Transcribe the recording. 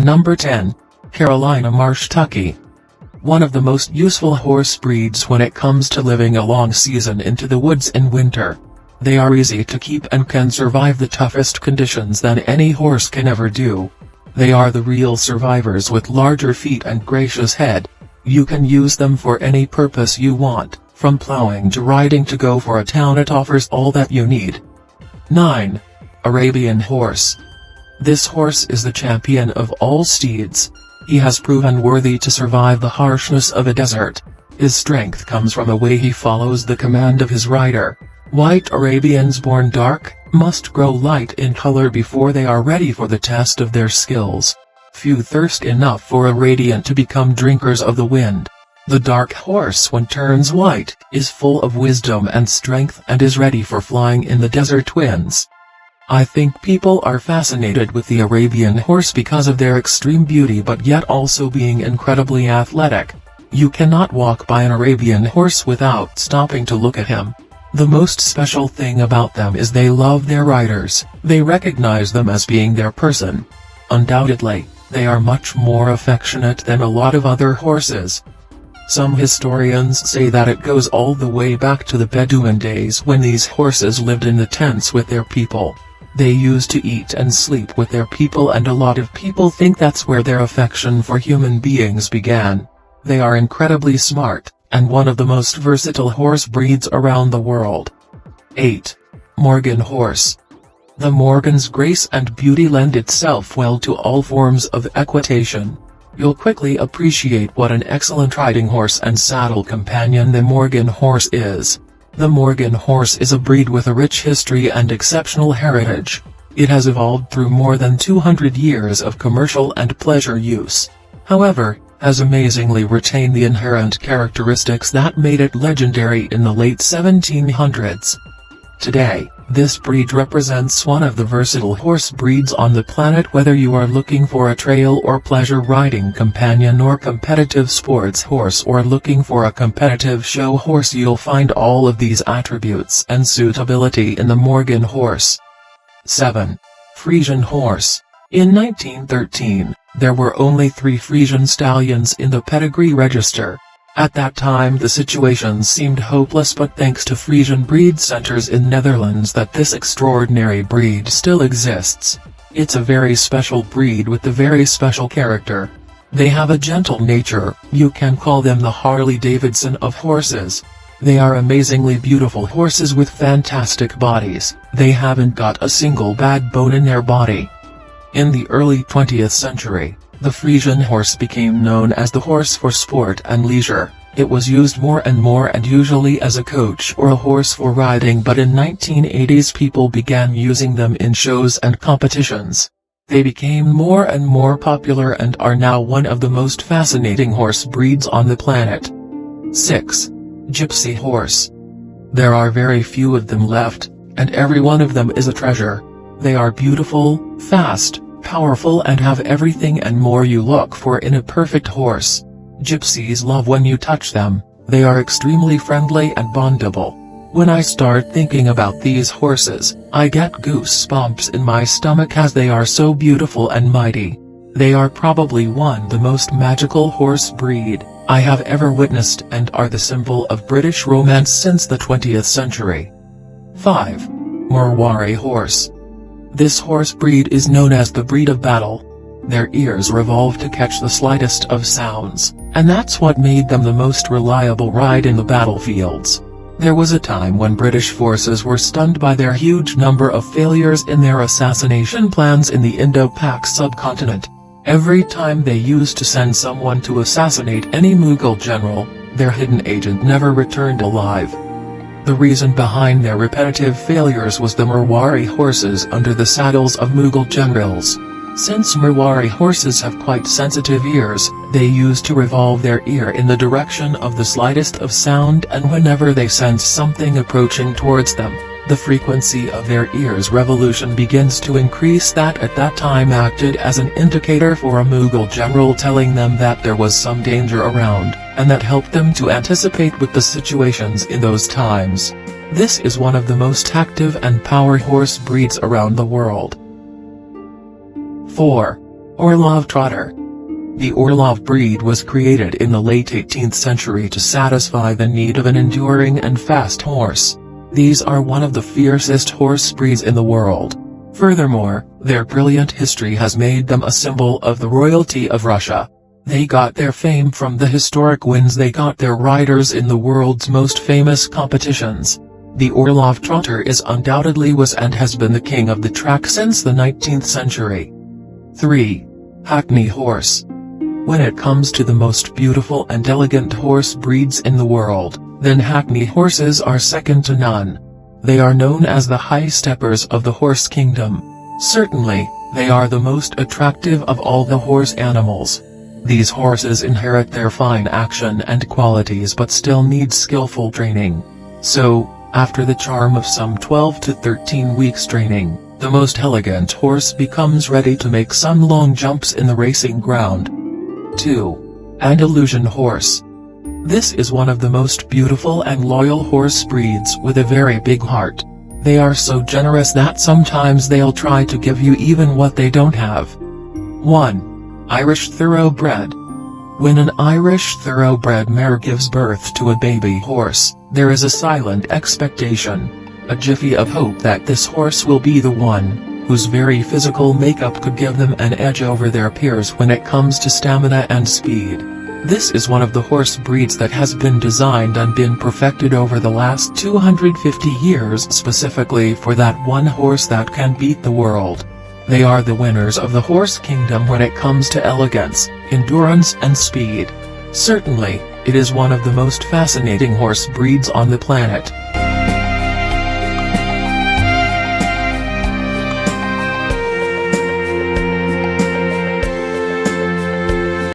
Number 10. Carolina Marsh Tucky. One of the most useful horse breeds when it comes to living a long season into the woods in winter. They are easy to keep and can survive the toughest conditions than any horse can ever do. They are the real survivors with larger feet and gracious head. You can use them for any purpose you want, from plowing to riding to go for a town. It offers all that you need. 9. Arabian Horse. This horse is the champion of all steeds. He has proven worthy to survive the harshness of a desert. His strength comes from the way he follows the command of his rider. White Arabians born dark, must grow light in color before they are ready for the test of their skills. Few thirst enough for a radiant to become drinkers of the wind. The dark horse, when turns white, is full of wisdom and strength and is ready for flying in the desert winds. I think people are fascinated with the Arabian horse because of their extreme beauty but yet also being incredibly athletic. You cannot walk by an Arabian horse without stopping to look at him. The most special thing about them is they love their riders. They recognize them as being their person. Undoubtedly, they are much more affectionate than a lot of other horses. Some historians say that it goes all the way back to the Bedouin days when these horses lived in the tents with their people. They used to eat and sleep with their people, and a lot of people think that's where their affection for human beings began. They are incredibly smart, and one of the most versatile horse breeds around the world. 8. Morgan Horse. The Morgan's grace and beauty lend itself well to all forms of equitation. You'll quickly appreciate what an excellent riding horse and saddle companion the Morgan Horse is. The Morgan Horse is a breed with a rich history and exceptional heritage. It has evolved through more than 200 years of commercial and pleasure use. However, has amazingly retained the inherent characteristics that made it legendary in the late 1700s. Today, this breed represents one of the versatile horse breeds on the planet. Whether you are looking for a trail or pleasure riding companion or competitive sports horse or looking for a competitive show horse, you'll find all of these attributes and suitability in the Morgan Horse. 7. Frisian Horse. In 1913, there were only 3 Frisian stallions in the pedigree register. At that time the situation seemed hopeless, but thanks to Frisian breed centers in Netherlands that this extraordinary breed still exists. It's a very special breed with a very special character. They have a gentle nature. You can call them the Harley-Davidson of horses. They are amazingly beautiful horses with fantastic bodies. They haven't got a single bad bone in their body. In the early 20th century, the Frisian horse became known as the horse for sport and leisure. It was used more and more, and usually as a coach or a horse for riding, but in 1980s people began using them in shows and competitions. They became more and more popular and are now one of the most fascinating horse breeds on the planet. 6. Gypsy Horse. There are very few of them left, and every one of them is a treasure. They are beautiful, fast, powerful, and have everything and more you look for in a perfect horse. Gypsies love when you touch them. They are extremely friendly and bondable. When I start thinking about these horses, I get goosebumps in my stomach as they are so beautiful and mighty. They are probably one of the most magical horse breed I have ever witnessed and are the symbol of British romance since the 20th century. 5. Marwari Horse. This horse breed is known as the breed of battle. Their ears revolve to catch the slightest of sounds, and that's what made them the most reliable ride in the battlefields. There was a time when British forces were stunned by their huge number of failures in their assassination plans in the Indo-Pak subcontinent. Every time they used to send someone to assassinate any Mughal general, their hidden agent never returned alive. The reason behind their repetitive failures was the Marwari horses under the saddles of Mughal generals. Since Marwari horses have quite sensitive ears, they used to revolve their ear in the direction of the slightest of sound, and whenever they sense something approaching towards them, the frequency of their ears' revolution begins to increase. That at that time acted as an indicator for a Mughal general, telling them that there was some danger around, and that helped them to anticipate with the situations in those times. This is one of the most active and power horse breeds around the world. 4. Orlov Trotter. The Orlov breed was created in the late 18th century to satisfy the need of an enduring and fast horse. These are one of the fiercest horse breeds in the world. Furthermore, their brilliant history has made them a symbol of the royalty of Russia. They got their fame from the historic wins they got their riders in the world's most famous competitions. The Orlov Trotter is undoubtedly was and has been the king of the track since the 19th century. 3. Hackney Horse. When it comes to the most beautiful and elegant horse breeds in the world, then Hackney horses are second to none. They are known as the high steppers of the horse kingdom. Certainly, they are the most attractive of all the horse animals. These horses inherit their fine action and qualities but still need skillful training. So, after the charm of some 12 to 13 weeks training, the most elegant horse becomes ready to make some long jumps in the racing ground. 2. Andalusian Horse. This is one of the most beautiful and loyal horse breeds with a very big heart. They are so generous that sometimes they'll try to give you even what they don't have. 1. Irish Thoroughbred. When an Irish Thoroughbred mare gives birth to a baby horse, there is a silent expectation, a jiffy of hope that this horse will be the one, whose very physical makeup could give them an edge over their peers when it comes to stamina and speed. This is one of the horse breeds that has been designed and been perfected over the last 250 years specifically for that one horse that can beat the world. They are the winners of the horse kingdom when it comes to elegance, endurance and speed. Certainly, it is one of the most fascinating horse breeds on the planet.